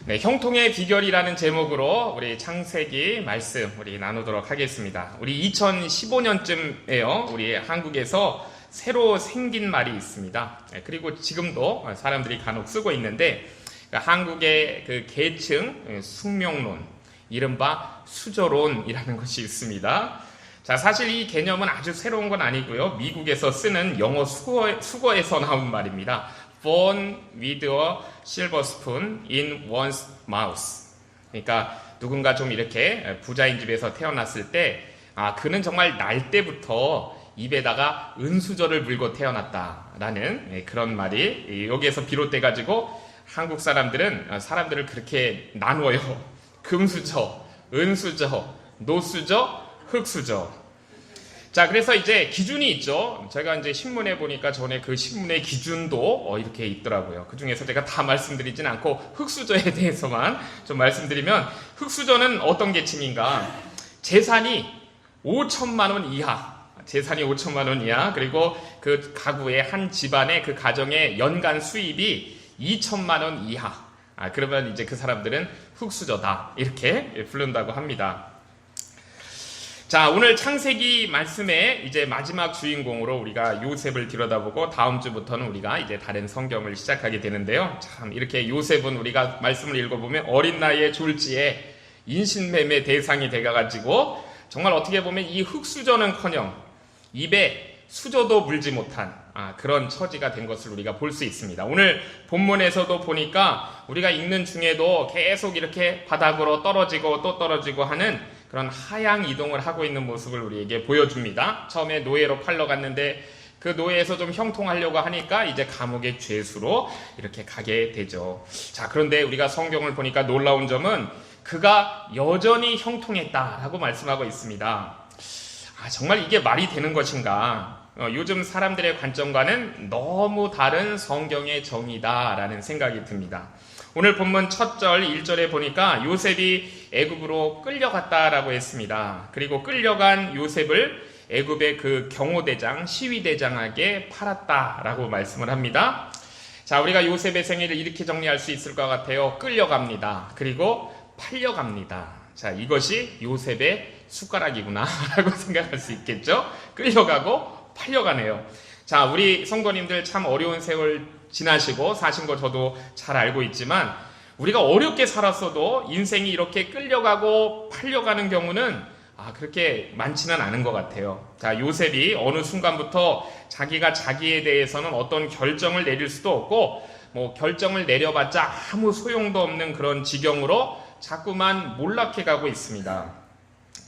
네, 형통의 비결이라는 제목으로 우리 창세기 말씀 우리 나누도록 하겠습니다. 우리 2015년쯤에요. 우리 한국에서 새로 생긴 말이 있습니다. 그리고 지금도 사람들이 간혹 쓰고 있는데 한국의 그 계층 숙명론, 이른바 수저론이라는 것이 있습니다. 자, 사실 이 개념은 아주 새로운 건 아니고요. 미국에서 쓰는 영어 수거에서 나온 말입니다. Born with a silver spoon in one's mouth. 그러니까 누군가 좀 이렇게 부자인 집에서 태어났을 때, 그는 정말 날 때부터 입에다가 은수저를 물고 태어났다라는 그런 말이 여기에서 비롯돼가지고 한국 사람들은 사람들을 그렇게 나누어요. 금수저, 은수저, 노수저, 흙수저. 자, 그래서 이제 기준이 있죠. 제가 이제 신문에 보니까 전에 그 신문의 기준도 이렇게 있더라고요. 그 중에서 제가 다 말씀드리진 않고 흙수저에 대해서만 좀 말씀드리면, 흙수저는 어떤 계층인가? 재산이 5천만 원 이하. 재산이 5천만 원 이하. 그리고 그 가구의 한 집안의 그 가정의 연간 수입이 2천만 원 이하. 그러면 이제 그 사람들은 흙수저다. 이렇게 부른다고 합니다. 자, 오늘 창세기 말씀의 이제 마지막 주인공으로 우리가 요셉을 들여다보고 다음 주부터는 우리가 이제 다른 성경을 시작하게 되는데요. 참 이렇게 요셉은 우리가 말씀을 읽어보면 어린 나이에 졸지에 인신매매 대상이 돼가지고 정말 어떻게 보면 이 흙수저는커녕 입에 수저도 물지 못한 그런 처지가 된 것을 우리가 볼 수 있습니다. 오늘 본문에서도 보니까 우리가 읽는 중에도 계속 이렇게 바닥으로 떨어지고 또 떨어지고 하는 그런 하향 이동을 하고 있는 모습을 우리에게 보여줍니다. 처음에 노예로 팔려갔는데 그 노예에서 좀 형통하려고 하니까 이제 감옥의 죄수로 이렇게 가게 되죠. 자, 그런데 우리가 성경을 보니까 놀라운 점은 그가 여전히 형통했다라고 말씀하고 있습니다. 정말 이게 말이 되는 것인가? 요즘 사람들의 관점과는 너무 다른 성경의 정의다라는 생각이 듭니다. 오늘 본문 첫 절 1절에 보니까 요셉이 애굽으로 끌려갔다라고 했습니다. 그리고 끌려간 요셉을 애굽의 그 경호대장, 시위대장에게 팔았다라고 말씀을 합니다. 자, 우리가 요셉의 생애를 이렇게 정리할 수 있을 것 같아요. 끌려갑니다. 그리고 팔려갑니다. 자, 이것이 요셉의 숟가락이구나 라고 생각할 수 있겠죠. 끌려가고 팔려가네요. 자, 우리 성도님들 참 어려운 세월 지나시고 사신 거 저도 잘 알고 있지만, 우리가 어렵게 살았어도 인생이 이렇게 끌려가고 팔려가는 경우는 그렇게 많지는 않은 것 같아요. 자, 요셉이 어느 순간부터 자기가 자기에 대해서는 어떤 결정을 내릴 수도 없고 결정을 내려봤자 아무 소용도 없는 그런 지경으로 자꾸만 몰락해 가고 있습니다.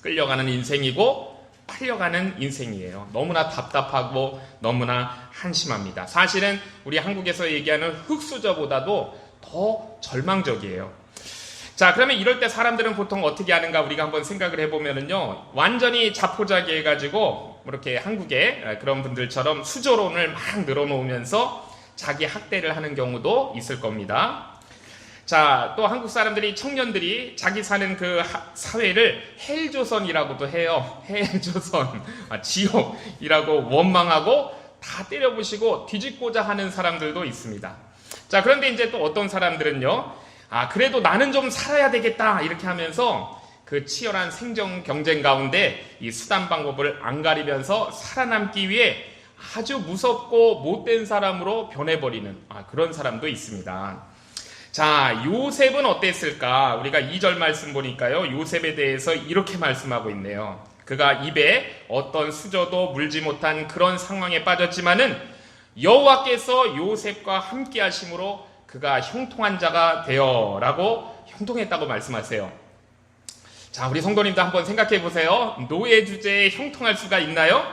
끌려가는 인생이고 팔려가는 인생이에요. 너무나 답답하고 너무나 한심합니다. 사실은 우리 한국에서 얘기하는 흙수저보다도 더 절망적이에요. 자, 그러면 이럴 때 사람들은 보통 어떻게 하는가 우리가 한번 생각을 해보면은요, 완전히 자포자기 해가지고 이렇게 한국의 그런 분들처럼 수저론을 막 늘어놓으면서 자기 학대를 하는 경우도 있을 겁니다. 자, 또 한국 사람들이, 청년들이 자기 사는 그 사회를 헬조선이라고도 해요. 헬조선, 지옥이라고 원망하고 다 때려부시고 뒤집고자 하는 사람들도 있습니다. 자, 그런데 이제 또 어떤 사람들은요, 그래도 나는 좀 살아야 되겠다 이렇게 하면서 그 치열한 생존 경쟁 가운데 이 수단 방법을 안 가리면서 살아남기 위해 아주 무섭고 못된 사람으로 변해버리는 그런 사람도 있습니다. 자, 요셉은 어땠을까? 우리가 2절 말씀 보니까요, 요셉에 대해서 이렇게 말씀하고 있네요. 그가 입에 어떤 수저도 물지 못한 그런 상황에 빠졌지만은 여호와께서 요셉과 함께 하심으로 그가 형통한 자가 되어 라고 형통했다고 말씀하세요. 자, 우리 성도님도 한번 생각해 보세요. 노예 주제에 형통할 수가 있나요?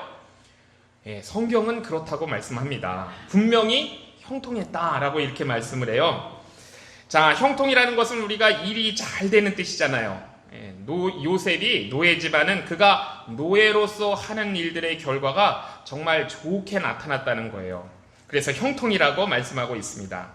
성경은 그렇다고 말씀합니다. 분명히 형통했다라고 이렇게 말씀을 해요. 자, 형통이라는 것은 우리가 일이 잘 되는 뜻이잖아요. 요셉이 노예지만은 그가 노예로서 하는 일들의 결과가 정말 좋게 나타났다는 거예요. 그래서 형통이라고 말씀하고 있습니다.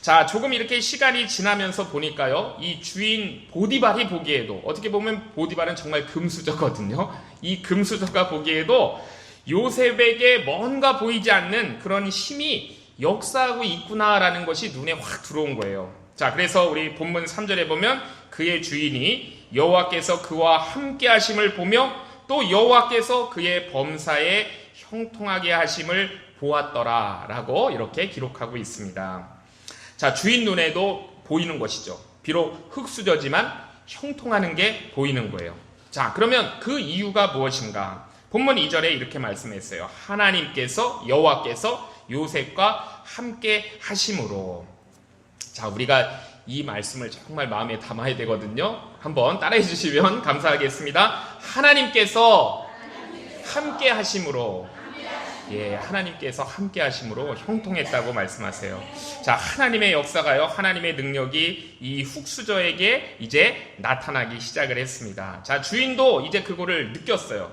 자, 조금 이렇게 시간이 지나면서 보니까요, 이 주인 보디발이 보기에도, 어떻게 보면 보디발은 정말 금수저거든요. 이 금수저가 보기에도 요셉에게 뭔가 보이지 않는 그런 힘이 역사하고 있구나라는 것이 눈에 확 들어온 거예요. 자, 그래서 우리 본문 3절에 보면 그의 주인이 여호와께서 그와 함께 하심을 보며 또 여호와께서 그의 범사에 형통하게 하심을 보았더라 라고 이렇게 기록하고 있습니다. 자, 주인 눈에도 보이는 것이죠. 비록 흙수저지만 형통하는 게 보이는 거예요. 자, 그러면 그 이유가 무엇인가? 본문 2절에 이렇게 말씀했어요. 하나님께서 여호와께서 요셉과 함께 하심으로. 자, 우리가 이 말씀을 정말 마음에 담아야 되거든요. 한번 따라해 주시면 감사하겠습니다. 하나님께서 함께 하심으로. 예, 하나님께서 함께 하심으로 형통했다고 말씀하세요. 자, 하나님의 역사가요, 하나님의 능력이 이 흙수저에게 이제 나타나기 시작을 했습니다. 자, 주인도 이제 그거를 느꼈어요.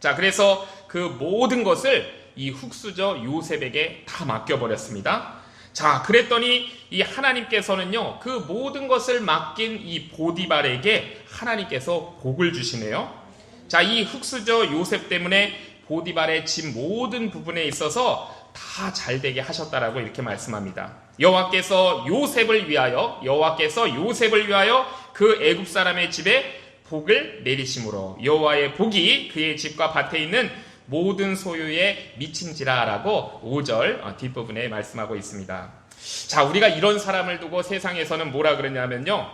자, 그래서 그 모든 것을 이 흙수저 요셉에게 다 맡겨버렸습니다. 자, 그랬더니 이 하나님께서는요, 그 모든 것을 맡긴 이 보디발에게 하나님께서 복을 주시네요. 자, 이 흙수저 요셉 때문에 보디발의 집 모든 부분에 있어서 다 잘되게 하셨다라고 이렇게 말씀합니다. 여호와께서 요셉을 위하여 그 애굽 사람의 집에 복을 내리심으로 여호와의 복이 그의 집과 밭에 있는 모든 소유에 미친지라라고 5절 뒷부분에 말씀하고 있습니다. 자, 우리가 이런 사람을 두고 세상에서는 뭐라 그러냐면요,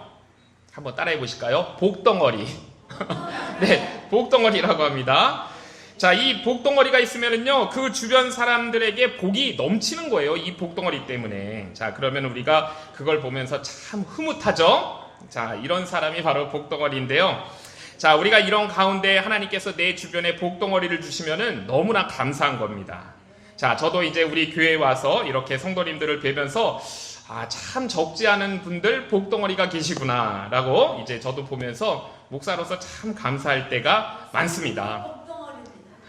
한번 따라해 보실까요? 복덩어리. 네, 복덩어리라고 합니다. 자, 이 복덩어리가 있으면은요, 그 주변 사람들에게 복이 넘치는 거예요. 이 복덩어리 때문에. 자, 그러면 우리가 그걸 보면서 참 흐뭇하죠? 자, 이런 사람이 바로 복덩어리인데요. 자, 우리가 이런 가운데 하나님께서 내 주변에 복덩어리를 주시면은 너무나 감사한 겁니다. 자, 저도 이제 우리 교회에 와서 이렇게 성도님들을 뵈면서 참 적지 않은 분들 복덩어리가 계시구나 라고 이제 저도 보면서 목사로서 참 감사할 때가 많습니다.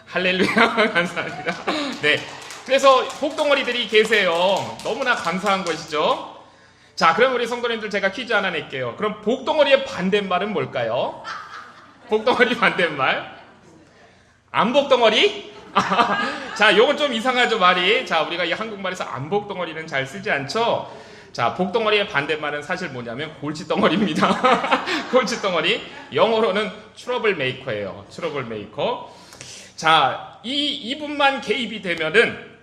할렐루야. 감사합니다. 네, 그래서 복덩어리들이 계세요. 너무나 감사한 것이죠. 자, 그럼 우리 성도님들 제가 퀴즈 하나 낼게요. 그럼 복덩어리의 반대말은 뭘까요? 복덩어리 반대말? 안복덩어리? 자, 요건 좀 이상하죠, 말이. 자, 우리가 이 한국말에서 안복덩어리는 잘 쓰지 않죠? 자, 복덩어리의 반대말은 사실 뭐냐면 골칫덩어리입니다. 골칫덩어리. 영어로는 트러블 메이커예요. 트러블 메이커. 자, 이분만 개입이 되면은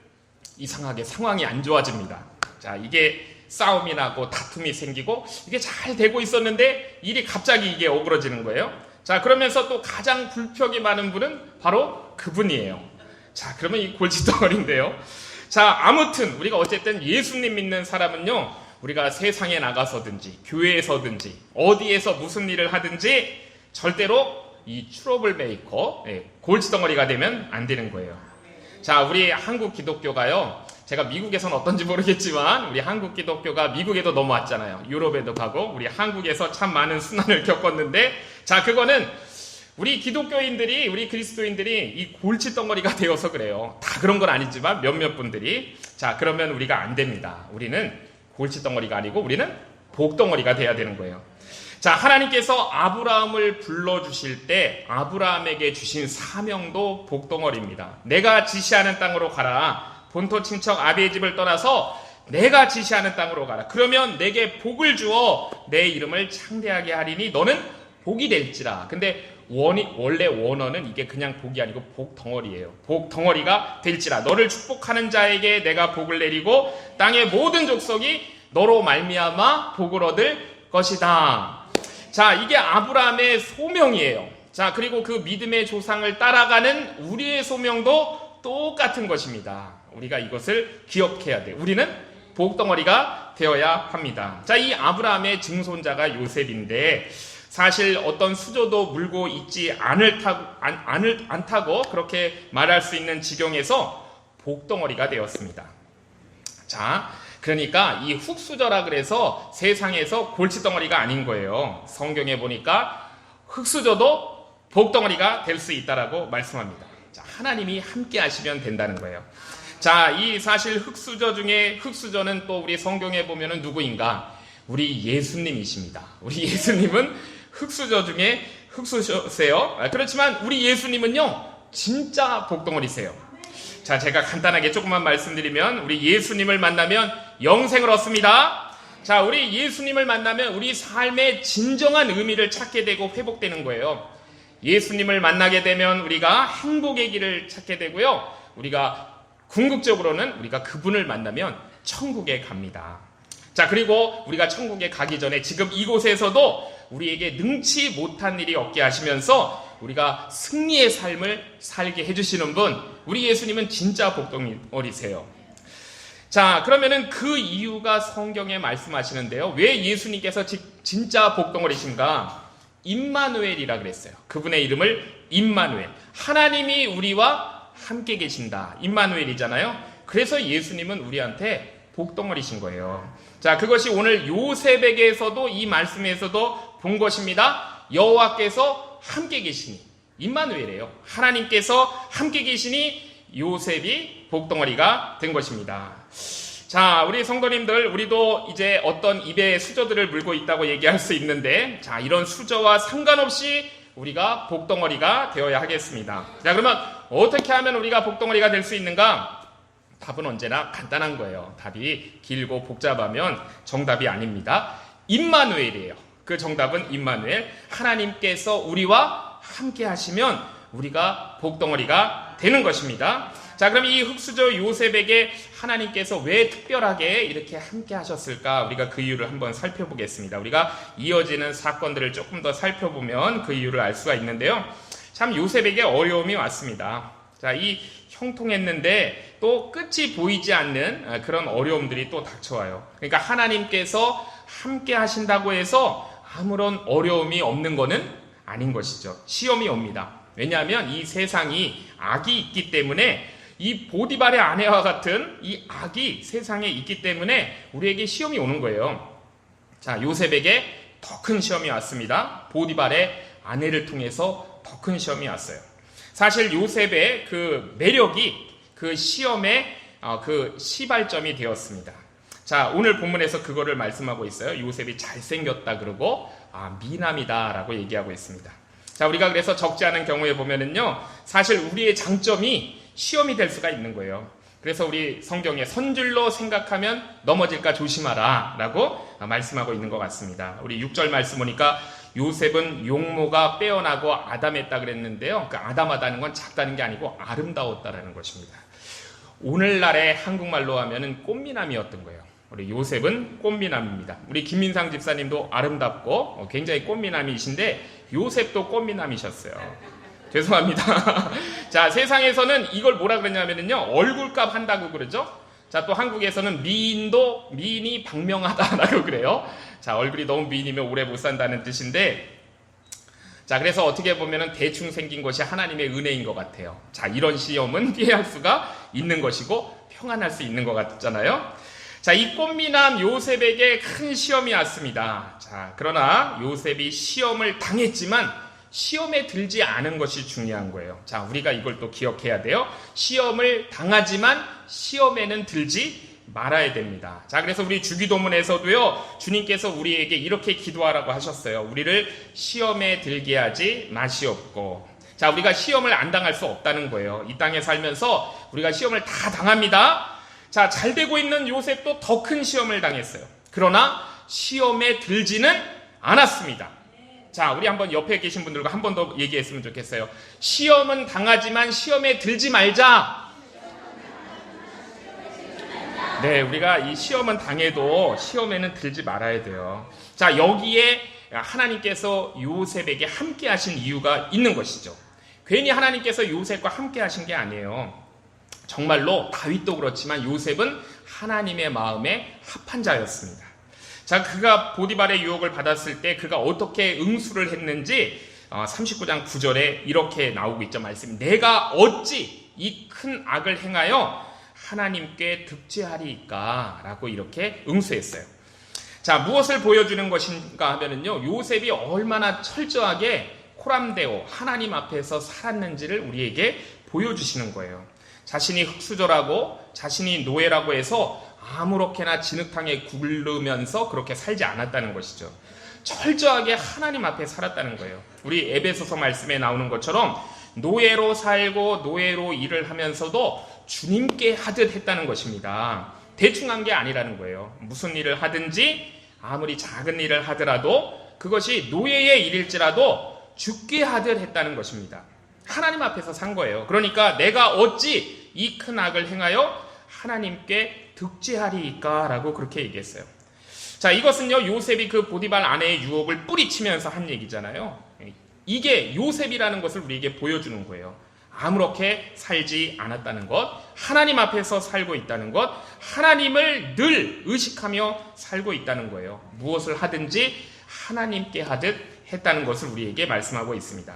이상하게 상황이 안 좋아집니다. 자, 이게 싸움이 나고 다툼이 생기고 이게 잘 되고 있었는데 일이 갑자기 이게 어그러지는 거예요. 자, 그러면서 또 가장 불평이 많은 분은 바로 그분이에요. 자, 그러면 이 골칫덩어리인데요. 자, 아무튼 우리가 어쨌든 예수님 믿는 사람은요, 우리가 세상에 나가서든지 교회에서든지 어디에서 무슨 일을 하든지 절대로 이 트러블 메이커, 골칫덩어리가 되면 안 되는 거예요. 자, 우리 한국 기독교가요, 제가 미국에서는 어떤지 모르겠지만 우리 한국 기독교가 미국에도 넘어왔잖아요. 유럽에도 가고 우리 한국에서 참 많은 순환을 겪었는데, 자, 그거는 우리 기독교인들이, 우리 그리스도인들이 이 골칫덩어리가 되어서 그래요. 다 그런 건 아니지만 몇몇 분들이. 자, 그러면 우리가 안 됩니다. 우리는 골칫덩어리가 아니고 우리는 복덩어리가 돼야 되는 거예요. 자, 하나님께서 아브라함을 불러주실 때 아브라함에게 주신 사명도 복덩어리입니다. 내가 지시하는 땅으로 가라. 본토 친척 아비의 집을 떠나서 내가 지시하는 땅으로 가라. 그러면 내게 복을 주어 내 이름을 창대하게 하리니 너는 복이 될지라. 근데 원래 원어는 이게 그냥 복이 아니고 복덩어리예요. 복덩어리가 될지라. 너를 축복하는 자에게 내가 복을 내리고 땅의 모든 족속이 너로 말미암아 복을 얻을 것이다. 자, 이게 아브라함의 소명이에요. 자, 그리고 그 믿음의 조상을 따라가는 우리의 소명도 똑같은 것입니다. 우리가 이것을 기억해야 돼요. 우리는 복덩어리가 되어야 합니다. 자, 이 아브라함의 증손자가 요셉인데 사실 어떤 수조도 물고 있지 않다고 그렇게 말할 수 있는 지경에서 복덩어리가 되었습니다. 자, 그러니까 이 흙수저라 그래서 세상에서 골칫덩어리가 아닌 거예요. 성경에 보니까 흙수저도 복덩어리가 될 수 있다라고 말씀합니다. 자, 하나님이 함께 하시면 된다는 거예요. 자, 이 사실 흙수저 중에 흙수저는 또 우리 성경에 보면은 누구인가? 우리 예수님이십니다. 우리 예수님은 흙수저 중에 흙수저세요. 그렇지만 우리 예수님은요, 진짜 복덩어리세요. 자, 제가 간단하게 조금만 말씀드리면 우리 예수님을 만나면 영생을 얻습니다. 자, 우리 예수님을 만나면 우리 삶의 진정한 의미를 찾게 되고 회복되는 거예요. 예수님을 만나게 되면 우리가 행복의 길을 찾게 되고요. 우리가 궁극적으로는 우리가 그분을 만나면 천국에 갑니다. 자, 그리고 우리가 천국에 가기 전에 지금 이곳에서도 우리에게 능치 못한 일이 없게 하시면서 우리가 승리의 삶을 살게 해주시는 분, 우리 예수님은 진짜 복덩어리세요. 자, 그러면은 그 이유가 성경에 말씀하시는데요. 왜 예수님께서 진짜 복덩어리신가? 임마누엘이라 그랬어요. 그분의 이름을 임마누엘. 하나님이 우리와 함께 계신다. 임마누엘이잖아요. 그래서 예수님은 우리한테 복덩어리신 거예요. 자, 그것이 오늘 요셉에게서도 이 말씀에서도 본 것입니다. 여호와께서 함께 계시니, 임마누엘이에요. 하나님께서 함께 계시니 요셉이 복덩어리가 된 것입니다. 자, 우리 성도님들, 우리도 이제 어떤 입에 수저들을 물고 있다고 얘기할 수 있는데, 자, 이런 수저와 상관없이 우리가 복덩어리가 되어야 하겠습니다. 자, 그러면 어떻게 하면 우리가 복덩어리가 될 수 있는가? 답은 언제나 간단한 거예요. 답이 길고 복잡하면 정답이 아닙니다. 임마누엘이에요. 그 정답은 임마누엘. 하나님께서 우리와 함께 하시면 우리가 복덩어리가 되는 것입니다. 자, 그럼 이 흙수저 요셉에게 하나님께서 왜 특별하게 이렇게 함께 하셨을까? 우리가 그 이유를 한번 살펴보겠습니다. 우리가 이어지는 사건들을 조금 더 살펴보면 그 이유를 알 수가 있는데요. 참 요셉에게 어려움이 왔습니다. 자, 이 형통했는데 또 끝이 보이지 않는 그런 어려움들이 또 닥쳐와요. 그러니까 하나님께서 함께 하신다고 해서 아무런 어려움이 없는 것은 아닌 것이죠. 시험이 옵니다. 왜냐하면 이 세상이 악이 있기 때문에, 이 보디발의 아내와 같은 이 악이 세상에 있기 때문에 우리에게 시험이 오는 거예요. 자, 요셉에게 더 큰 시험이 왔습니다. 보디발의 아내를 통해서 더 큰 시험이 왔어요. 사실 요셉의 그 매력이 그 시험의 그 시발점이 되었습니다. 자, 오늘 본문에서 그거를 말씀하고 있어요. 요셉이 잘생겼다 그러고 미남이다 라고 얘기하고 있습니다. 자, 우리가 그래서 적지 않은 경우에 보면은요, 사실 우리의 장점이 시험이 될 수가 있는 거예요. 그래서 우리 성경에 선줄로 생각하면 넘어질까 조심하라 라고 말씀하고 있는 것 같습니다. 우리 6절 말씀 보니까 요셉은 용모가 빼어나고 아담했다 그랬는데요. 그 아담하다는 건 작다는 게 아니고 아름다웠다라는 것입니다. 오늘날의 한국말로 하면은 꽃미남이었던 거예요. 우리 요셉은 꽃미남입니다. 우리 김민상 집사님도 아름답고 굉장히 꽃미남이신데 요셉도 꽃미남이셨어요. 죄송합니다. 자, 세상에서는 이걸 뭐라 그러냐면요, 얼굴값 한다고 그러죠. 자, 또 한국에서는 미인이 박명하다라고 그래요. 자, 얼굴이 너무 미인이면 오래 못 산다는 뜻인데, 자, 그래서 어떻게 보면은 대충 생긴 것이 하나님의 은혜인 것 같아요. 자, 이런 시험은 피할 수가 있는 것이고 평안할 수 있는 것 같잖아요. 자, 이 꽃미남 요셉에게 큰 시험이 왔습니다. 자, 그러나 요셉이 시험을 당했지만 시험에 들지 않은 것이 중요한 거예요. 자, 우리가 이걸 또 기억해야 돼요. 시험을 당하지만 시험에는 들지 말아야 됩니다. 자, 그래서 우리 주기도문에서도요, 주님께서 우리에게 이렇게 기도하라고 하셨어요. 우리를 시험에 들게 하지 마시옵고. 자, 우리가 시험을 안 당할 수 없다는 거예요. 이 땅에 살면서 우리가 시험을 다 당합니다. 자, 잘 되고 있는 요셉도 더 큰 시험을 당했어요. 그러나 시험에 들지는 않았습니다. 자, 우리 한번 옆에 계신 분들과 한 번 더 얘기했으면 좋겠어요. 시험은 당하지만 시험에 들지 말자. 네, 우리가 이 시험은 당해도 시험에는 들지 말아야 돼요. 자, 여기에 하나님께서 요셉에게 함께 하신 이유가 있는 것이죠. 괜히 하나님께서 요셉과 함께 하신 게 아니에요. 정말로 다윗도 그렇지만 요셉은 하나님의 마음에 합한 자였습니다. 자, 그가 보디발의 유혹을 받았을 때 그가 어떻게 응수를 했는지 39장 9절에 이렇게 나오고 있죠. 말씀이, 내가 어찌 이 큰 악을 행하여 하나님께 득죄하리이까 라고 이렇게 응수했어요. 자, 무엇을 보여주는 것인가 하면은요, 요셉이 얼마나 철저하게 코람데오 하나님 앞에서 살았는지를 우리에게 보여주시는 거예요. 자신이 흙수저라고, 자신이 노예라고 해서 아무렇게나 진흙탕에 굴르면서 그렇게 살지 않았다는 것이죠. 철저하게 하나님 앞에 살았다는 거예요. 우리 에베소서 말씀에 나오는 것처럼 노예로 살고 노예로 일을 하면서도 주님께 하듯 했다는 것입니다. 대충 한 게 아니라는 거예요. 무슨 일을 하든지 아무리 작은 일을 하더라도 그것이 노예의 일일지라도 죽게 하듯 했다는 것입니다. 하나님 앞에서 산 거예요. 그러니까 내가 어찌 이 큰 악을 행하여 하나님께 득죄하리이까 라고 그렇게 얘기했어요. 자, 이것은요, 요셉이 그 보디발 아내의 유혹을 뿌리치면서 한 얘기잖아요. 이게 요셉이라는 것을 우리에게 보여주는 거예요. 아무렇게 살지 않았다는 것, 하나님 앞에서 살고 있다는 것, 하나님을 늘 의식하며 살고 있다는 거예요. 무엇을 하든지 하나님께 하듯 했다는 것을 우리에게 말씀하고 있습니다.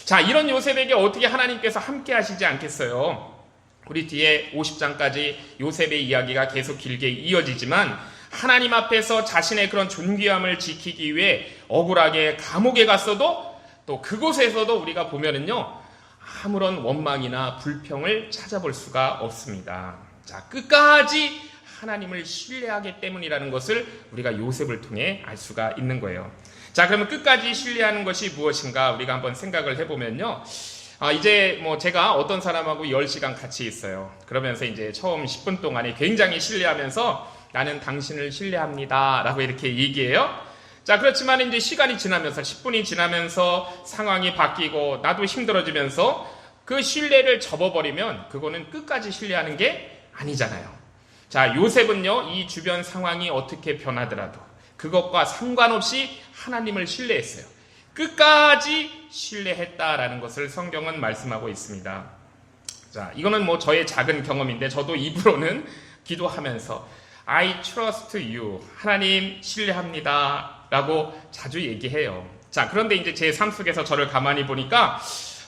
자, 이런 요셉에게 어떻게 하나님께서 함께 하시지 않겠어요? 우리 뒤에 50장까지 요셉의 이야기가 계속 길게 이어지지만 하나님 앞에서 자신의 그런 존귀함을 지키기 위해 억울하게 감옥에 갔어도 또 그곳에서도 우리가 보면은요, 아무런 원망이나 불평을 찾아볼 수가 없습니다. 자, 끝까지 하나님을 신뢰하기 때문이라는 것을 우리가 요셉을 통해 알 수가 있는 거예요. 자, 그러면 끝까지 신뢰하는 것이 무엇인가 우리가 한번 생각을 해보면요. 이제 제가 어떤 사람하고 10시간 같이 있어요. 그러면서 이제 처음 10분 동안에 굉장히 신뢰하면서 나는 당신을 신뢰합니다 라고 이렇게 얘기해요. 자, 그렇지만 이제 시간이 지나면서 10분이 지나면서 상황이 바뀌고 나도 힘들어지면서 그 신뢰를 접어버리면 그거는 끝까지 신뢰하는 게 아니잖아요. 자, 요셉은요, 이 주변 상황이 어떻게 변하더라도 그것과 상관없이 하나님을 신뢰했어요. 끝까지 신뢰했다라는 것을 성경은 말씀하고 있습니다. 자, 이거는 저의 작은 경험인데 저도 입으로는 기도하면서 I trust you, 하나님 신뢰합니다 라고 자주 얘기해요. 자, 그런데 이제 제 삶 속에서 저를 가만히 보니까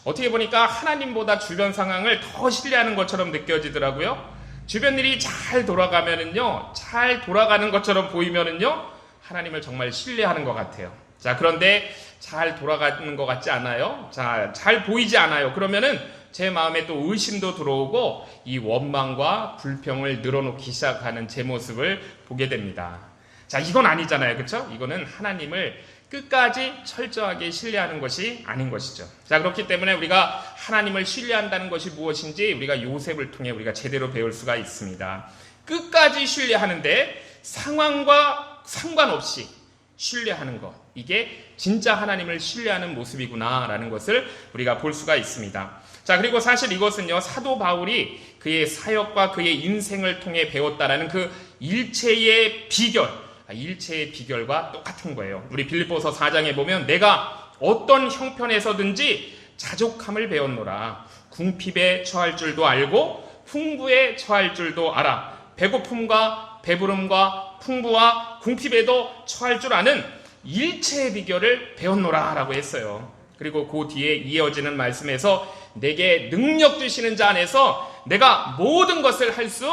어떻게 보니까 하나님보다 주변 상황을 더 신뢰하는 것처럼 느껴지더라고요. 주변 일이 잘 돌아가면은요, 잘 돌아가는 것처럼 보이면은요, 하나님을 정말 신뢰하는 것 같아요. 자, 그런데 잘 돌아가는 것 같지 않아요? 자, 잘 보이지 않아요. 그러면은 제 마음에 또 의심도 들어오고 이 원망과 불평을 늘어놓기 시작하는 제 모습을 보게 됩니다. 자, 이건 아니잖아요. 그렇죠? 이거는 하나님을 끝까지 철저하게 신뢰하는 것이 아닌 것이죠. 자, 그렇기 때문에 우리가 하나님을 신뢰한다는 것이 무엇인지 우리가 요셉을 통해 우리가 제대로 배울 수가 있습니다. 끝까지 신뢰하는데 상황과 상관없이 신뢰하는 것, 이게 진짜 하나님을 신뢰하는 모습이구나라는 것을 우리가 볼 수가 있습니다. 자, 그리고 사실 이것은요, 사도 바울이 그의 사역과 그의 인생을 통해 배웠다라는 그 일체의 비결과 똑같은 거예요. 우리 빌립보서 4장에 보면 내가 어떤 형편에서든지 자족함을 배웠노라. 궁핍에 처할 줄도 알고 풍부에 처할 줄도 알아. 배고픔과 배부름과 풍부와 궁핍에도 처할 줄 아는 일체의 비결을 배웠노라 라고 했어요. 그리고 그 뒤에 이어지는 말씀에서 내게 능력 주시는 자 안에서 내가 모든 것을 할 수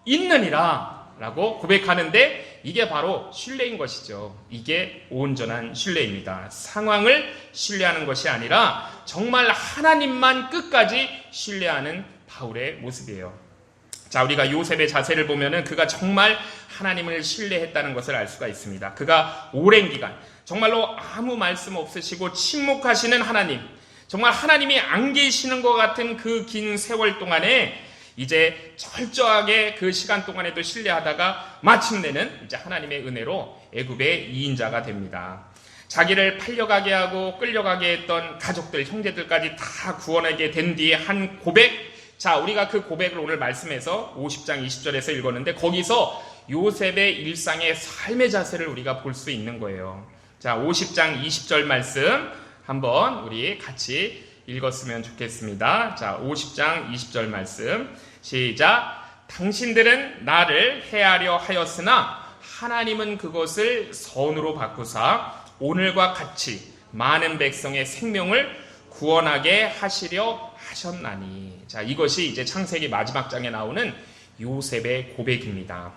있느니라 라고 고백하는데 이게 바로 신뢰인 것이죠. 이게 온전한 신뢰입니다. 상황을 신뢰하는 것이 아니라 정말 하나님만 끝까지 신뢰하는 바울의 모습이에요. 자, 우리가 요셉의 자세를 보면은 그가 정말 하나님을 신뢰했다는 것을 알 수가 있습니다. 그가 오랜 기간 정말로 아무 말씀 없으시고 침묵하시는 하나님, 정말 하나님이 안 계시는 것 같은 그 긴 세월 동안에 이제 철저하게 그 시간 동안에도 신뢰하다가 마침내는 이제 하나님의 은혜로 애굽의 2인자가 됩니다. 자기를 팔려가게 하고 끌려가게 했던 가족들, 형제들까지 다 구원하게 된 뒤에 한 고백. 자, 우리가 그 고백을 오늘 말씀에서 50장 20절에서 읽었는데 거기서 요셉의 일상의 삶의 자세를 우리가 볼 수 있는 거예요. 자, 50장 20절 말씀 한번 우리 같이 읽었으면 좋겠습니다. 자, 50장 20절 말씀 시작. 당신들은 나를 해하려 하였으나 하나님은 그것을 선으로 바꾸사 오늘과 같이 많은 백성의 생명을 구원하게 하시려 하셨나니. 자, 이것이 이제 창세기 마지막 장에 나오는 요셉의 고백입니다.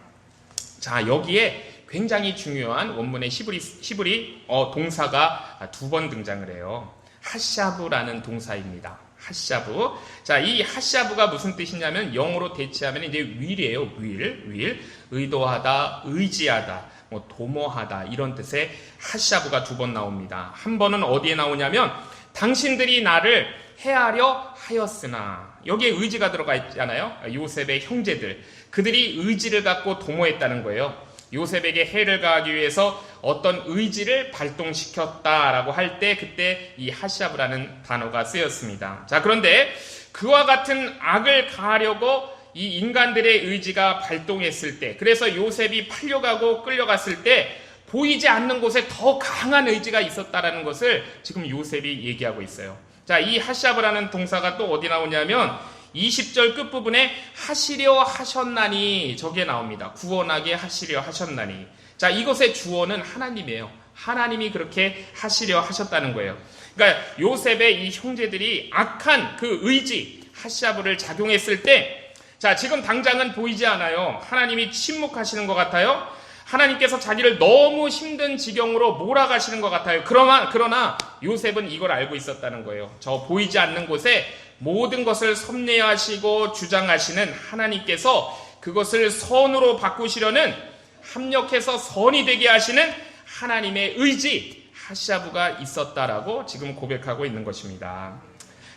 자, 여기에 굉장히 중요한 원문의 히브리 동사가 2번 등장을 해요. 하샤브라는 동사입니다. 하샤브. 자, 이 하샤브가 무슨 뜻이냐면 영어로 대체하면 이제 will이에요. will. 의도하다, 의지하다, 도모하다 이런 뜻의 하샤브가 2번 나옵니다. 한 번은 어디에 나오냐면 당신들이 나를 해하려 하였으나, 여기에 의지가 들어가 있잖아요. 요셉의 형제들, 그들이 의지를 갖고 도모했다는 거예요. 요셉에게 해를 가하기 위해서 어떤 의지를 발동시켰다라고 할 때 그때 이 하샤브라는 단어가 쓰였습니다. 자, 그런데 그와 같은 악을 가하려고 이 인간들의 의지가 발동했을 때, 그래서 요셉이 팔려가고 끌려갔을 때 보이지 않는 곳에 더 강한 의지가 있었다라는 것을 지금 요셉이 얘기하고 있어요. 자, 이 하샤브라는 동사가 또 어디 나오냐면 20절 끝부분에 하시려 하셨나니 저게 나옵니다. 구원하게 하시려 하셨나니. 자, 이것의 주어는 하나님이에요. 하나님이 그렇게 하시려 하셨다는 거예요. 그러니까 요셉의 이 형제들이 악한 그 의지 하샤브를 작용했을 때, 자, 지금 당장은 보이지 않아요. 하나님이 침묵하시는 것 같아요. 하나님께서 자기를 너무 힘든 지경으로 몰아가시는 것 같아요. 그러나 요셉은 이걸 알고 있었다는 거예요. 저 보이지 않는 곳에 모든 것을 섭리하시고 주장하시는 하나님께서 그것을 선으로 바꾸시려는, 합력해서 선이 되게 하시는 하나님의 의지 하샤브가 있었다라고 지금 고백하고 있는 것입니다.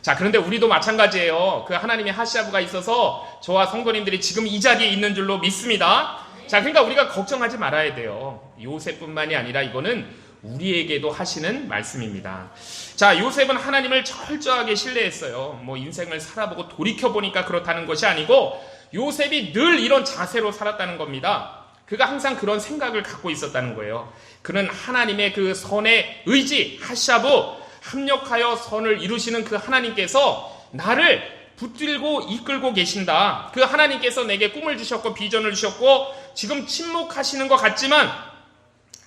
자, 그런데 우리도 마찬가지예요. 그 하나님의 하샤브가 있어서 저와 성도님들이 지금 이 자리에 있는 줄로 믿습니다. 자, 그러니까 우리가 걱정하지 말아야 돼요. 요셉뿐만이 아니라 이거는 우리에게도 하시는 말씀입니다. 자, 요셉은 하나님을 철저하게 신뢰했어요. 뭐 인생을 살아보고 돌이켜보니까 그렇다는 것이 아니고 요셉이 늘 이런 자세로 살았다는 겁니다. 그가 항상 그런 생각을 갖고 있었다는 거예요. 그는 하나님의 그 선의 의지, 하샤브, 합력하여 선을 이루시는 그 하나님께서 나를 붙들고 이끌고 계신다. 그 하나님께서 내게 꿈을 주셨고 비전을 주셨고 지금 침묵하시는 것 같지만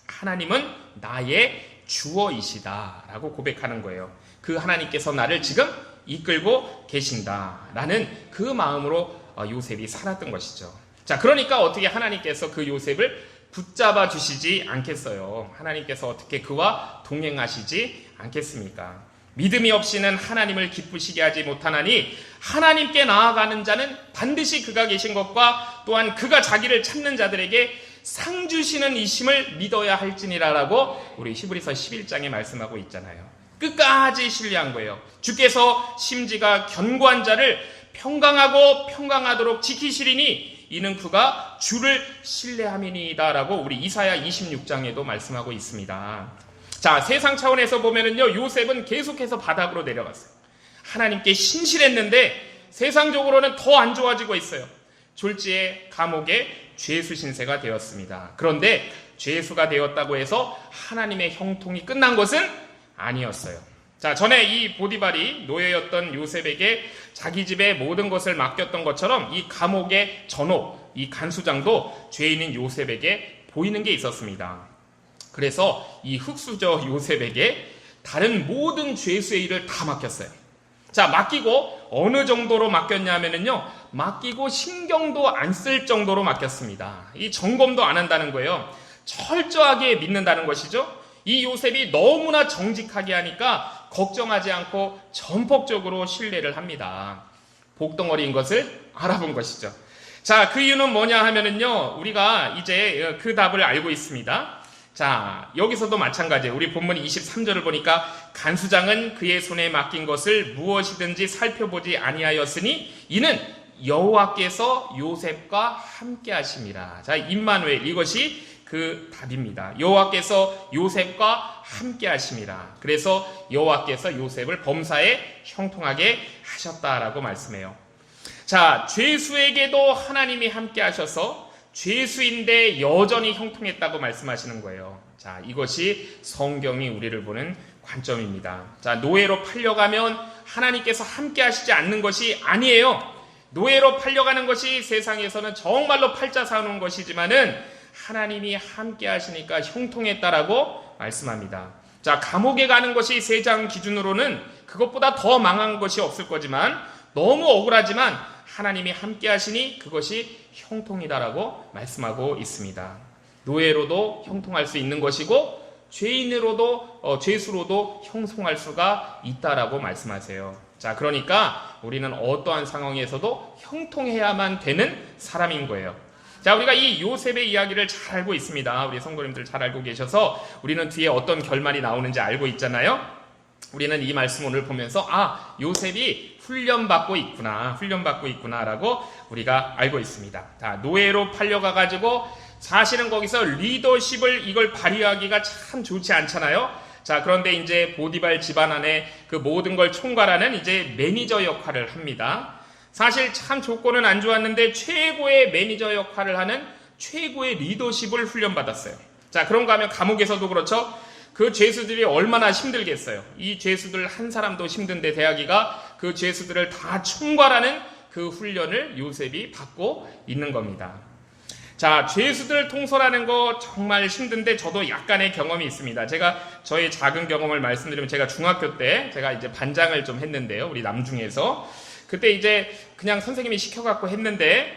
하나님은 나의 주어이시다 라고 고백하는 거예요. 그 하나님께서 나를 지금 이끌고 계신다 라는 그 마음으로 요셉이 살았던 것이죠. 자, 그러니까 어떻게 하나님께서 그 요셉을 붙잡아 주시지 않겠어요? 하나님께서 어떻게 그와 동행하시지 않겠습니까? 믿음이 없이는 하나님을 기쁘시게 하지 못하나니 하나님께 나아가는 자는 반드시 그가 계신 것과 또한 그가 자기를 찾는 자들에게 상 주시는 이심을 믿어야 할지니라라고 우리 히브리서 11장에 말씀하고 있잖아요. 끝까지 신뢰한 거예요. 주께서 심지가 견고한 자를 평강하고 평강하도록 지키시리니 이는 그가 주를 신뢰함이니이다라고 우리 이사야 26장에도 말씀하고 있습니다. 자, 세상 차원에서 보면은요, 요셉은 계속해서 바닥으로 내려갔어요. 하나님께 신실했는데 세상적으로는 더 안 좋아지고 있어요. 졸지에 감옥에 죄수 신세가 되었습니다. 그런데 죄수가 되었다고 해서 하나님의 형통이 끝난 것은 아니었어요. 자, 전에 이 보디발이 노예였던 요셉에게 자기 집의 모든 것을 맡겼던 것처럼 이 감옥의 전옥, 이 간수장도 죄인인 요셉에게 보이는 게 있었습니다. 그래서 이 흙수저 요셉에게 다른 모든 죄수의 일을 다 맡겼어요. 자, 맡기고 어느 정도로 맡겼냐면요, 맡기고 신경도 안 쓸 정도로 맡겼습니다. 이 점검도 안 한다는 거예요. 철저하게 믿는다는 것이죠. 이 요셉이 너무나 정직하게 하니까 걱정하지 않고 전폭적으로 신뢰를 합니다. 복덩어리인 것을 알아본 것이죠. 자, 그 이유는 뭐냐 하면은요, 우리가 이제 그 답을 알고 있습니다. 자, 여기서도 마찬가지예요. 우리 본문 23절을 보니까 간수장은 그의 손에 맡긴 것을 무엇이든지 살펴보지 아니하였으니 이는 여호와께서 요셉과 함께 하심이라. 자, 임마누엘, 이것이 그 답입니다. 여호와께서 요셉과 함께 하심이라. 그래서 여호와께서 요셉을 범사에 형통하게 하셨다라고 말씀해요. 자, 죄수에게도 하나님이 함께 하셔서 죄수인데 여전히 형통했다고 말씀하시는 거예요. 자, 이것이 성경이 우리를 보는 관점입니다. 자, 노예로 팔려가면 하나님께서 함께 하시지 않는 것이 아니에요. 노예로 팔려가는 것이 세상에서는 정말로 팔자 사는 것이지만은 하나님이 함께 하시니까 형통했다라고 말씀합니다. 자, 감옥에 가는 것이 세상 기준으로는 그것보다 더 망한 것이 없을 거지만 너무 억울하지만 하나님이 함께 하시니 그것이 형통이다라고 말씀하고 있습니다. 노예로도 형통할 수 있는 것이고 죄수로도 형통할 수가 있다라고 말씀하세요. 자, 그러니까 우리는 어떠한 상황에서도 형통해야만 되는 사람인 거예요. 자, 우리가 이 요셉의 이야기를 잘 알고 있습니다. 우리 성도님들 잘 알고 계셔서 우리는 뒤에 어떤 결말이 나오는지 알고 있잖아요. 우리는 이 말씀 오늘 보면서 요셉이 훈련받고 있구나라고 우리가 알고 있습니다. 자, 노예로 팔려가가지고 사실은 거기서 리더십을 이걸 발휘하기가 참 좋지 않잖아요. 자, 그런데 이제 보디발 집안 안에 그 모든 걸 총괄하는 이제 매니저 역할을 합니다. 사실 참 조건은 안 좋았는데 최고의 매니저 역할을 하는 최고의 리더십을 훈련받았어요. 자, 그런가 하면 감옥에서도 그렇죠. 그 죄수들이 얼마나 힘들겠어요. 이 죄수들 한 사람도 힘든데 대하기가 그 죄수들을 다 총괄하는 그 훈련을 요셉이 받고 있는 겁니다. 자, 죄수들 통솔하는 거 정말 힘든데 저도 약간의 경험이 있습니다. 제가 저의 작은 경험을 말씀드리면 제가 중학교 때 제가 이제 반장을 좀 했는데요. 우리 남중에서. 그때 이제 그냥 선생님이 시켜갖고 했는데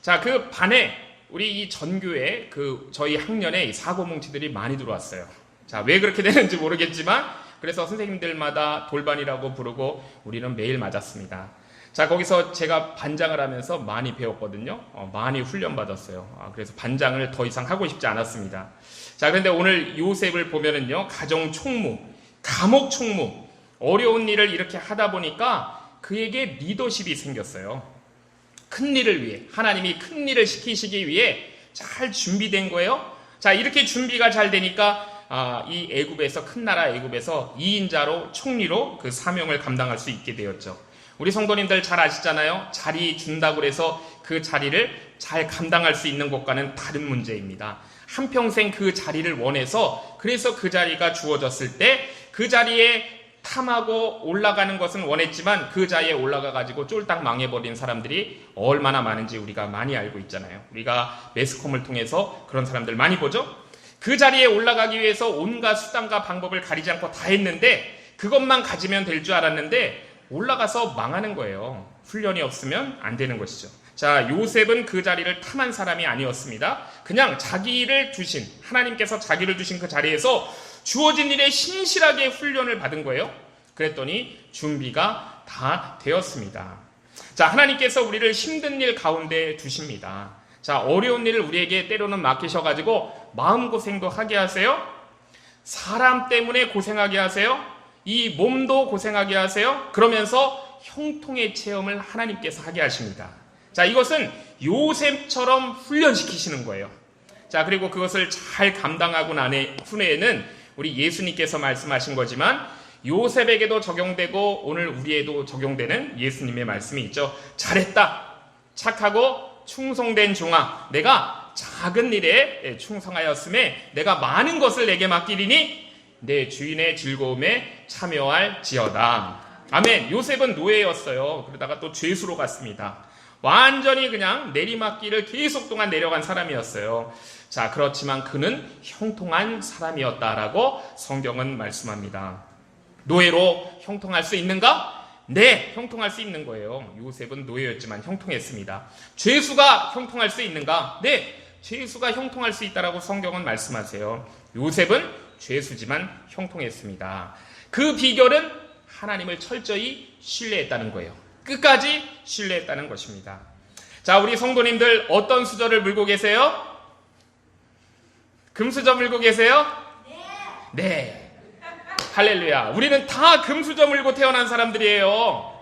자, 그 반에 우리 이 전교에 그 저희 학년에 사고뭉치들이 많이 들어왔어요. 자, 왜 그렇게 되는지 모르겠지만 그래서 선생님들마다 돌반이라고 부르고 우리는 매일 맞았습니다. 자, 거기서 제가 반장을 하면서 많이 배웠거든요. 많이 훈련받았어요. 그래서 반장을 더 이상 하고 싶지 않았습니다. 자, 그런데 오늘 요셉을 보면은요, 가정 총무, 감옥 총무, 어려운 일을 이렇게 하다 보니까 그에게 리더십이 생겼어요. 큰 일을 위해, 하나님이 큰 일을 시키시기 위해 잘 준비된 거예요. 자, 이렇게 준비가 잘 되니까 이 애굽에서, 큰 나라 애굽에서 2인자로 총리로 그 사명을 감당할 수 있게 되었죠. 우리 성도님들 잘 아시잖아요. 자리 준다고 해서 그 자리를 잘 감당할 수 있는 것과는 다른 문제입니다. 한평생 그 자리를 원해서 그래서 그 자리가 주어졌을 때 그 자리에 탐하고 올라가는 것은 원했지만 그 자리에 올라가가지고 쫄딱 망해버린 사람들이 얼마나 많은지 우리가 많이 알고 있잖아요. 우리가 매스컴을 통해서 그런 사람들 많이 보죠. 그 자리에 올라가기 위해서 온갖 수단과 방법을 가리지 않고 다 했는데 그것만 가지면 될 줄 알았는데 올라가서 망하는 거예요. 훈련이 없으면 안 되는 것이죠. 자, 요셉은 그 자리를 탐한 사람이 아니었습니다. 그냥 자기를 주신, 하나님께서 자기를 주신 그 자리에서 주어진 일에 신실하게 훈련을 받은 거예요. 그랬더니 준비가 다 되었습니다. 자, 하나님께서 우리를 힘든 일 가운데 두십니다. 자, 어려운 일을 우리에게 때로는 맡기셔가지고 마음고생도 하게 하세요. 사람 때문에 고생하게 하세요. 이 몸도 고생하게 하세요. 그러면서 형통의 체험을 하나님께서 하게 하십니다. 자, 이것은 요셉처럼 훈련시키시는 거예요. 자, 그리고 그것을 잘 감당하고 난 후에는 우리 예수님께서 말씀하신 거지만 요셉에게도 적용되고 오늘 우리에도 적용되는 예수님의 말씀이 있죠. 잘했다. 착하고 충성된 종아. 내가 작은 일에 충성하였음에 내가 많은 것을 내게 맡기리니 내 주인의 즐거움에 참여할지어다. 아멘. 요셉은 노예였어요. 그러다가 또 죄수로 갔습니다. 완전히 그냥 내리막길을 계속 동안 내려간 사람이었어요. 자, 그렇지만 그는 형통한 사람이었다라고 성경은 말씀합니다. 노예로 형통할 수 있는가? 네, 형통할 수 있는 거예요. 요셉은 노예였지만 형통했습니다. 죄수가 형통할 수 있는가? 네, 죄수가 형통할 수 있다라고 성경은 말씀하세요. 요셉은 죄수지만 형통했습니다. 그 비결은 하나님을 철저히 신뢰했다는 거예요. 끝까지 신뢰했다는 것입니다. 자, 우리 성도님들 어떤 수저를 물고 계세요? 금수저 물고 계세요? 네. 할렐루야. 우리는 다 금수저 물고 태어난 사람들이에요.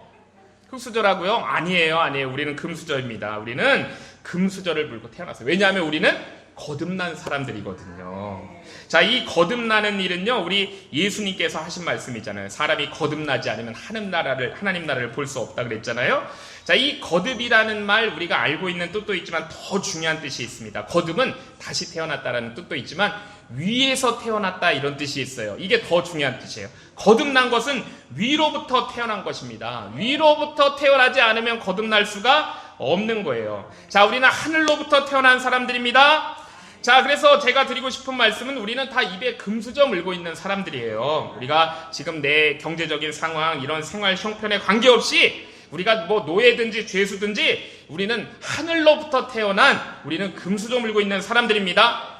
흙수저라고요? 아니에요. 우리는 금수저입니다. 우리는 금수저를 물고 태어났어요. 왜냐하면 우리는 거듭난 사람들이거든요. 자, 이 거듭나는 일은요, 우리 예수님께서 하신 말씀이잖아요. 사람이 거듭나지 않으면 하나님 나라를 볼 수 없다 그랬잖아요. 자, 이 거듭이라는 말 우리가 알고 있는 뜻도 있지만 더 중요한 뜻이 있습니다. 거듭은 다시 태어났다라는 뜻도 있지만 위에서 태어났다 이런 뜻이 있어요. 이게 더 중요한 뜻이에요. 거듭난 것은 위로부터 태어난 것입니다. 위로부터 태어나지 않으면 거듭날 수가 없는 거예요. 자, 우리는 하늘로부터 태어난 사람들입니다. 자, 그래서 제가 드리고 싶은 말씀은 우리는 다 입에 금수저 물고 있는 사람들이에요. 우리가 지금 내 경제적인 상황, 이런 생활 형편에 관계없이 우리가 뭐 노예든지 죄수든지 우리는 하늘로부터 태어난 우리는 금수저 물고 있는 사람들입니다.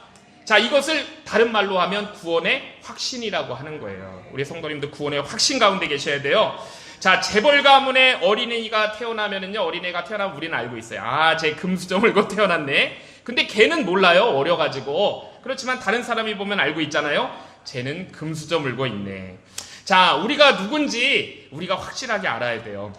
자, 이것을 다른 말로 하면 구원의 확신이라고 하는 거예요. 우리 성도님도 구원의 확신 가운데 계셔야 돼요. 자, 재벌 가문의 어린이가 태어나면은요, 어린애가 태어나면 우리는 알고 있어요. 아, 쟤 금수저 물고 태어났네. 근데 걔는 몰라요, 어려가지고. 그렇지만 다른 사람이 보면 알고 있잖아요. 쟤는 금수저 물고 있네. 자, 우리가 누군지 우리가 확실하게 알아야 돼요.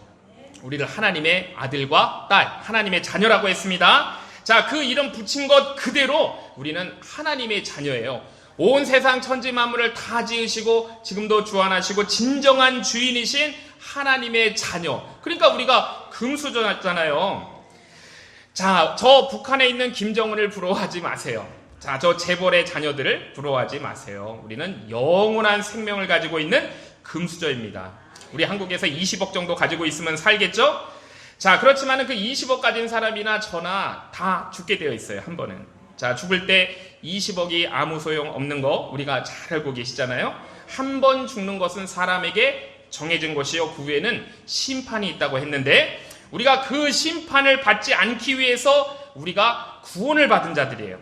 우리를 하나님의 아들과 딸, 하나님의 자녀라고 했습니다. 자, 그 이름 붙인 것 그대로 우리는 하나님의 자녀예요. 온 세상 천지 만물을 다 지으시고 지금도 주관하시고 진정한 주인이신 하나님의 자녀. 그러니까 우리가 금수저잖아요. 자, 저 북한에 있는 김정은을 부러워하지 마세요. 자, 저 재벌의 자녀들을 부러워하지 마세요. 우리는 영원한 생명을 가지고 있는 금수저입니다. 우리 한국에서 20억 정도 가지고 있으면 살겠죠? 자, 그렇지만은 그 20억 가진 사람이나 저나 다 죽게 되어 있어요, 한 번은. 자, 죽을 때 20억이 아무 소용 없는 거 우리가 잘 알고 계시잖아요? 한 번 죽는 것은 사람에게 정해진 것이요. 그 후에는 심판이 있다고 했는데 우리가 그 심판을 받지 않기 위해서 우리가 구원을 받은 자들이에요.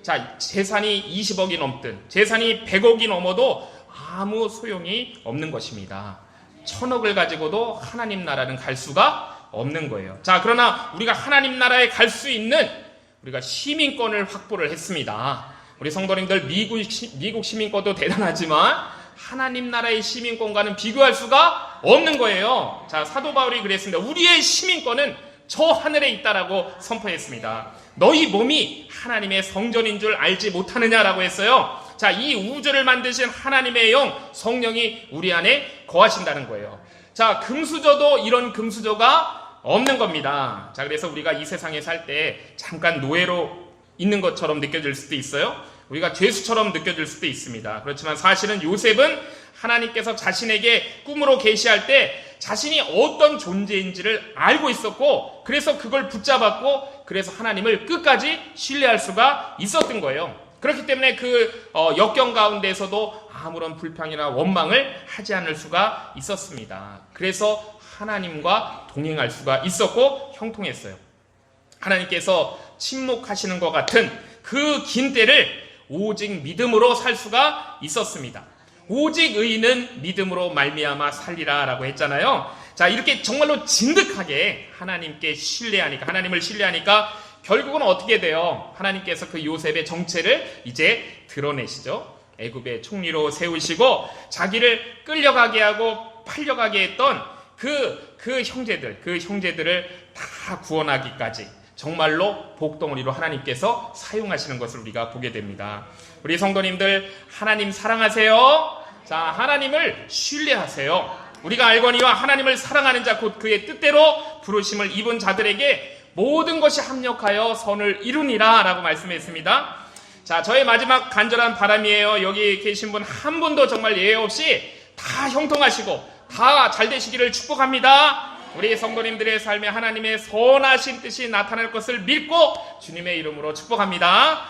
자, 재산이 20억이 넘든 재산이 100억이 넘어도 아무 소용이 없는 것입니다. 1000억을 가지고도 하나님 나라는 갈 수가 없는 거예요. 자, 그러나 우리가 하나님 나라에 갈 수 있는 우리가 시민권을 확보를 했습니다. 우리 성도님들 미국 시민권도 대단하지만 하나님 나라의 시민권과는 비교할 수가 없는 거예요. 자, 사도 바울이 그랬습니다. 우리의 시민권은 저 하늘에 있다라고 선포했습니다. 너희 몸이 하나님의 성전인 줄 알지 못하느냐라고 했어요. 자, 이 우주를 만드신 하나님의 영, 성령이 우리 안에 거하신다는 거예요. 자, 금수저도 이런 금수저가 없는 겁니다. 자, 그래서 우리가 이 세상에 살 때 잠깐 노예로 있는 것처럼 느껴질 수도 있어요. 우리가 죄수처럼 느껴질 수도 있습니다. 그렇지만 사실은 요셉은 하나님께서 자신에게 꿈으로 계시할 때 자신이 어떤 존재인지를 알고 있었고, 그래서 그걸 붙잡았고, 그래서 하나님을 끝까지 신뢰할 수가 있었던 거예요. 그렇기 때문에 그 역경 가운데에서도 아무런 불평이나 원망을 하지 않을 수가 있었습니다. 그래서 하나님과 동행할 수가 있었고 형통했어요. 하나님께서 침묵하시는 것 같은 그 긴 때를 오직 믿음으로 살 수가 있었습니다. 오직 의인은 믿음으로 말미암아 살리라 라고 했잖아요. 자, 이렇게 정말로 진득하게 하나님께 신뢰하니까, 하나님을 신뢰하니까 결국은 어떻게 돼요? 하나님께서 그 요셉의 정체를 이제 드러내시죠. 애굽의 총리로 세우시고 자기를 끌려가게 하고 팔려가게 했던 그 형제들을 다 구원하기까지 정말로 복덩어리로 하나님께서 사용하시는 것을 우리가 보게 됩니다. 우리 성도님들, 하나님 사랑하세요. 자, 하나님을 신뢰하세요. 우리가 알거니와 하나님을 사랑하는 자 곧 그의 뜻대로 부르심을 입은 자들에게 모든 것이 합력하여 선을 이루니라 라고 말씀했습니다. 자, 저의 마지막 간절한 바람이에요. 여기 계신 분 한 분도 정말 예외 없이 다 형통하시고 다 잘 되시기를 축복합니다. 우리 성도님들의 삶에 하나님의 선하신 뜻이 나타날 것을 믿고 주님의 이름으로 축복합니다.